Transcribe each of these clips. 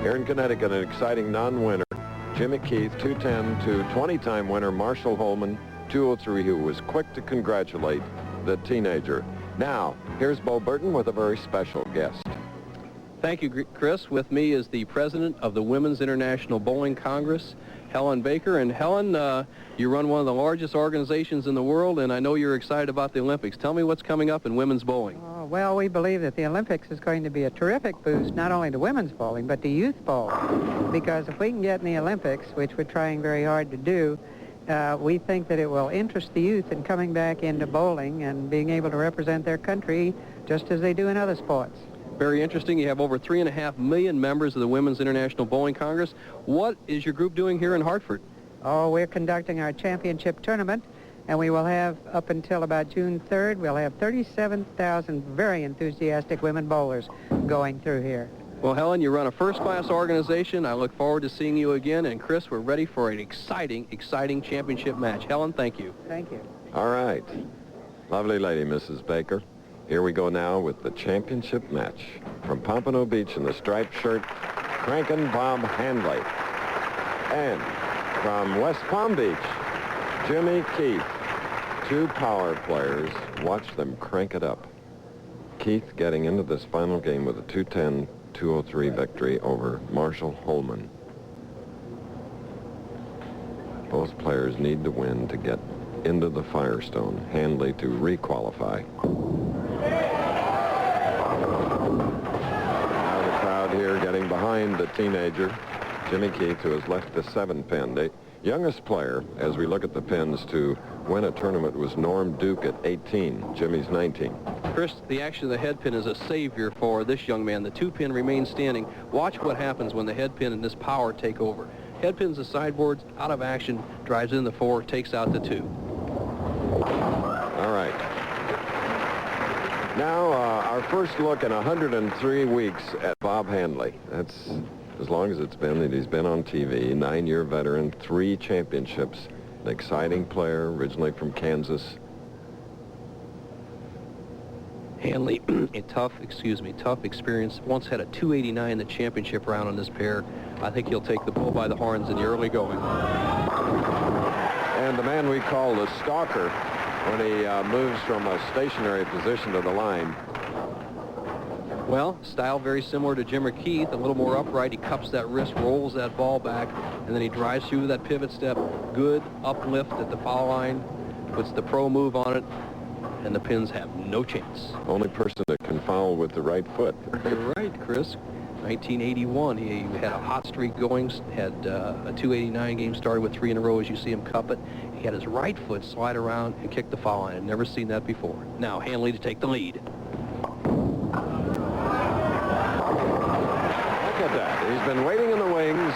Here in Connecticut, an exciting non-winner, Jimmy Keith, 210 to 20-time winner Marshall Holman, 203, who was quick to congratulate the teenager. Now, here's Bo Burton with a very special guest. Thank you, Chris. With me is the president of the Women's International Bowling Congress, Helen Baker. And Helen, you run one of the largest organizations in the world, and I know you're excited about the Olympics. Tell me what's coming up in women's bowling. Well, we believe that the Olympics is going to be a terrific boost, not only to women's bowling, but to youth bowling. Because if we can get in the Olympics, which we're trying very hard to do, we think that it will interest the youth in coming back into bowling and being able to represent their country just as they do in other sports. Very interesting. You have over 3.5 million members of the Women's International Bowling Congress. What is your group doing here in Hartford? Oh, we're conducting our championship tournament, and we will have, up until about June 3rd, we'll have 37,000 very enthusiastic women bowlers going through here. Well, Helen, you run a first-class organization. I look forward to seeing you again. And, Chris, we're ready for an exciting, exciting championship match. Helen, thank you. Thank you. All right. Lovely lady, Mrs. Baker. Here we go now with the championship match. From Pompano Beach in the striped shirt, crankin' Bob Handley. And from West Palm Beach, Jimmy Keith. Two power players. Watch them crank it up. Keith getting into this final game with a 210-203 victory over Marshall Holman. Both players need to win to get into the Firestone. Handley to re-qualify. Here getting behind the teenager, Jimmy Keith, who has left the 7 pin. The youngest player, as we look at the pins, to win a tournament was Norm Duke at 18. Jimmy's 19. Chris, the action of the head pin is a savior for this young man. The 2 pin remains standing. Watch what happens when the head pin and this power take over. Head pins the sideboards, out of action, drives in the 4, takes out the 2. All right. Now, our first look in 103 weeks at Bob Handley. That's as long as it's been that he's been on TV. 9-year veteran, 3 championships. An exciting player, originally from Kansas. Handley, a tough experience. Once had a 289 in the championship round on this pair. I think he'll take the bull by the horns in the early going. And the man we call the stalker, when he moves from a stationary position to the line. Well, style very similar to Jimmy Keith, a little more upright. He cups that wrist, rolls that ball back, and then he drives through that pivot step. Good uplift at the foul line, puts the pro move on it, and the pins have no chance. Only person that can foul with the right foot. You're right, Chris. 1981, he had a hot streak going, had a 289 game, started with 3 in a row as you see him cup it. He had his right foot slide around and kick the foul line. I'd never seen that before. Now Handley to take the lead. Look at that. He's been waiting in the wings,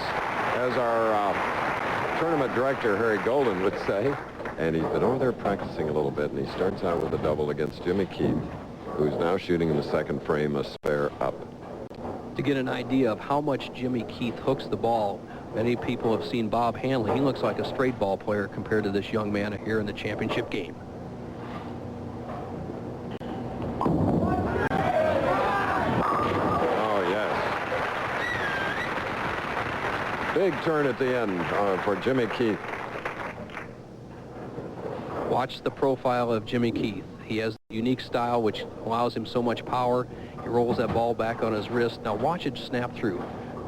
as our tournament director, Harry Golden, would say. And he's been over there practicing a little bit, and he starts out with a double against Jimmy Keith, who's now shooting in the second frame, a spare up. To get an idea of how much Jimmy Keith hooks the ball, many people have seen Bob Handley. He looks like a straight ball player compared to this young man here in the championship game. Oh, yes. Big turn at the end for Jimmy Keith. Watch the profile of Jimmy Keith. He has a unique style which allows him so much power. He rolls that ball back on his wrist. Now watch it snap through.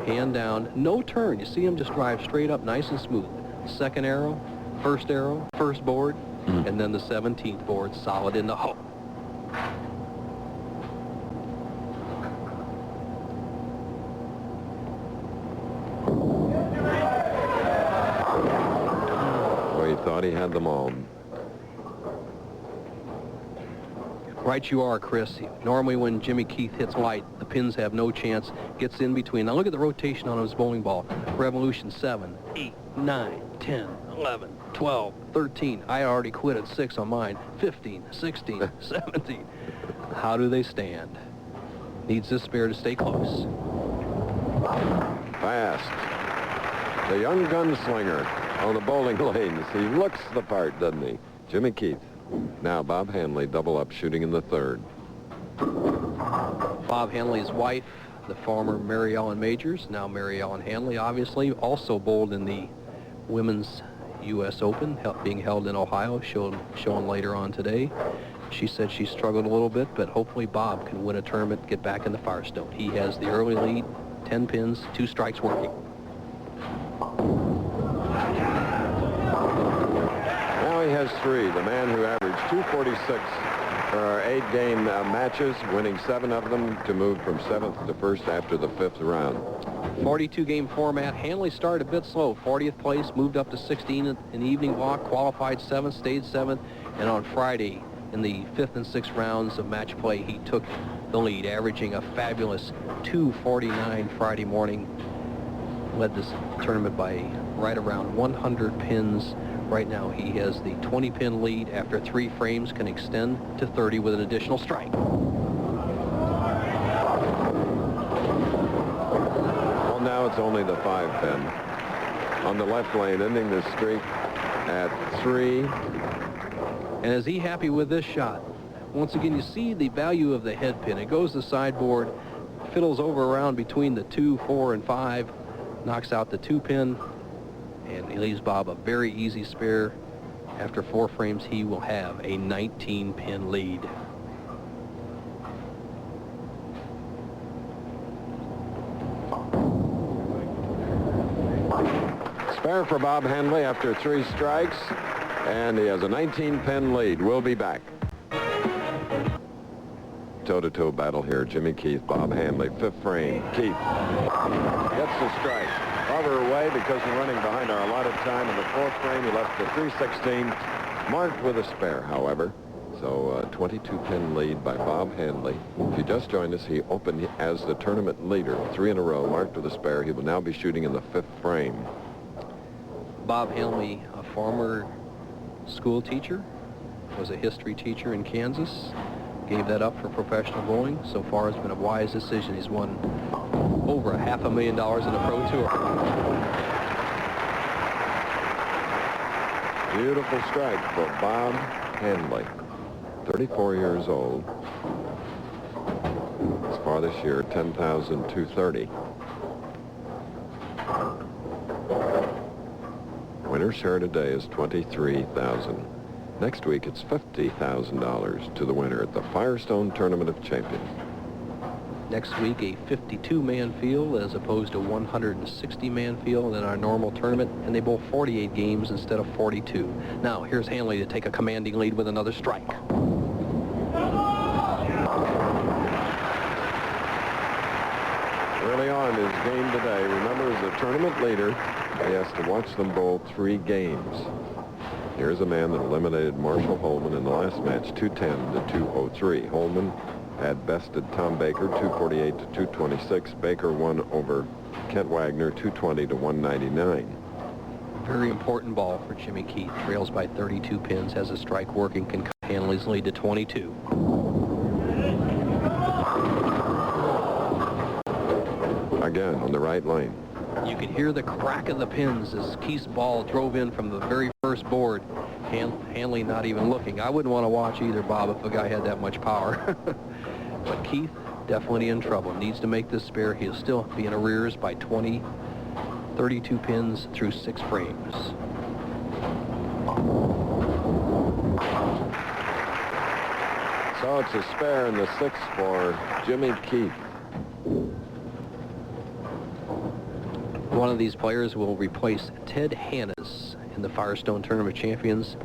Hand down, no turn. You see him just drive straight up, nice and smooth. Second arrow, first board, and then the 17th board, solid in the hole. Well, he thought he had them all. Right you are, Chris. Normally when Jimmy Keith hits light, the pins have no chance. Gets in between. Now look at the rotation on his bowling ball. Revolution 7, 8, 9, 10, 11, 12, 13. I already quit at 6 on mine. 15, 16, 17. How do they stand? Needs this spare to stay close. Fast. The young gunslinger on the bowling lanes. He looks the part, doesn't he? Jimmy Keith. Now Bob Handley double up, shooting in the third. Bob Handley's wife, the former Mary Ellen Majors, now Mary Ellen Handley, obviously, also bowled in the Women's U.S. Open, being held in Ohio, shown later on today. She said she struggled a little bit, but hopefully Bob can win a tournament, get back in the Firestone. He has the early lead, 10 pins, 2 strikes working. Now he has 3. The man who averaged 246 for 8-game matches, winning 7 of them to move from 7th to 1st after the 5th round. 42-game format. Handley started a bit slow. 40th place, moved up to 16 in the evening block, qualified 7th, stayed 7th, and on Friday, in the 5th and 6th rounds of match play, he took the lead, averaging a fabulous 249 Friday morning. Led this tournament by right around 100 pins. Right now, he has the 20-pin lead. After 3 frames, can extend to 30 with an additional strike. Well, now it's only the 5-pin. On the left lane, ending the streak at 3. And is he happy with this shot? Once again, you see the value of the head pin. It goes to sideboard, fiddles over around between the 2, 4, and 5, knocks out the 2-pin, and he leaves Bob a very easy spare. After 4 frames, he will have a 19-pin lead. Spare for Bob Handley after 3 strikes, and he has a 19-pin lead. We'll be back. Toe-to-toe battle here. Jimmy Keith, Bob Handley, 5th frame. Keith gets the strike. Farther away because he's running behind our allotted time. In the 4th frame, he left the 316, marked with a spare, however. So 22-pin lead by Bob Handley. If you just joined us, he opened as the tournament leader, 3 in a row, marked with a spare. He will now be shooting in the 5th frame. Bob Handley, a former school teacher, was a history teacher in Kansas, gave that up for professional bowling. So far, it's been a wise decision. He's won over $500,000 in the Pro Tour. Beautiful strike for Bob Handley, 34 years old. As far this year, 10,230. Winner's share today is $23,000. Next week, it's $50,000 to the winner at the Firestone Tournament of Champions. Next week, a 52-man field as opposed to 160-man field in our normal tournament, and they bowl 48 games instead of 42. Now, here's Handley to take a commanding lead with another strike. Early on his game today, remember, as a tournament leader, he has to watch them bowl 3 games. Here's a man that eliminated Marshall Holman in the last match, 210 to 203. Holman had bested Tom Baker, 248 to 226. Baker won over Kent Wagner, 220 to 199. Very important ball for Jimmy Keith. Trails by 32 pins, has a strike working, can cut Handley's lead to 22. Again, on the right lane. You could hear the crack of the pins as Keith's ball drove in from the very first board. Handley not even looking. I wouldn't want to watch either, Bob, if a guy had that much power. But Keith definitely in trouble. Needs to make this spare. He'll still be in arrears by 20, 32 pins through 6 frames. So it's a spare in the 6th for Jimmy Keith. One of these players will replace Ted Hannes in the Firestone Tournament of Champions.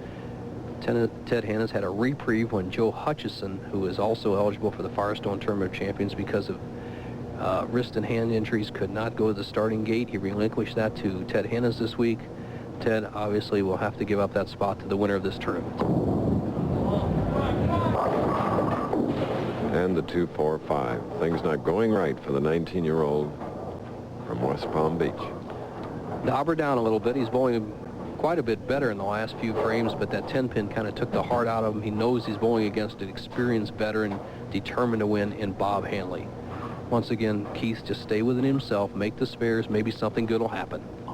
Ted Hannes had a reprieve when Joe Hutchison, who is also eligible for the Firestone Tournament of Champions because of wrist and hand injuries, could not go to the starting gate. He relinquished that to Ted Hannes this week. Ted obviously will have to give up that spot to the winner of this tournament. And the 2-4-5. Things not going right for the 19-year-old from West Palm Beach. Dauber down a little bit. He's bowling quite a bit better in the last few frames, but that 10-pin kind of took the heart out of him. He knows he's bowling against an experienced veteran, determined to win in Bob Handley. Once again, Keith, just stay within himself, make the spares, maybe something good will happen. All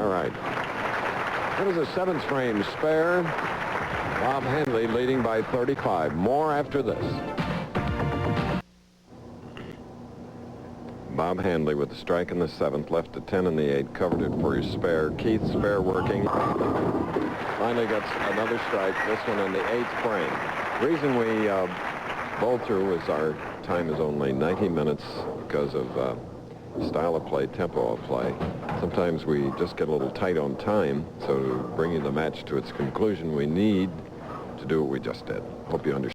right. It was a 7th frame spare. Bob Handley leading by 35. More after this. Bob Handley with the strike in the 7th, left to 10 in the 8th, covered it for his spare. Keith spare working. Finally gets another strike, this one in the 8th frame. Reason we bowled through is our time is only 90 minutes because of style of play, tempo of play. Sometimes we just get a little tight on time, so bringing the match to its conclusion, we need to do what we just did. Hope you understand.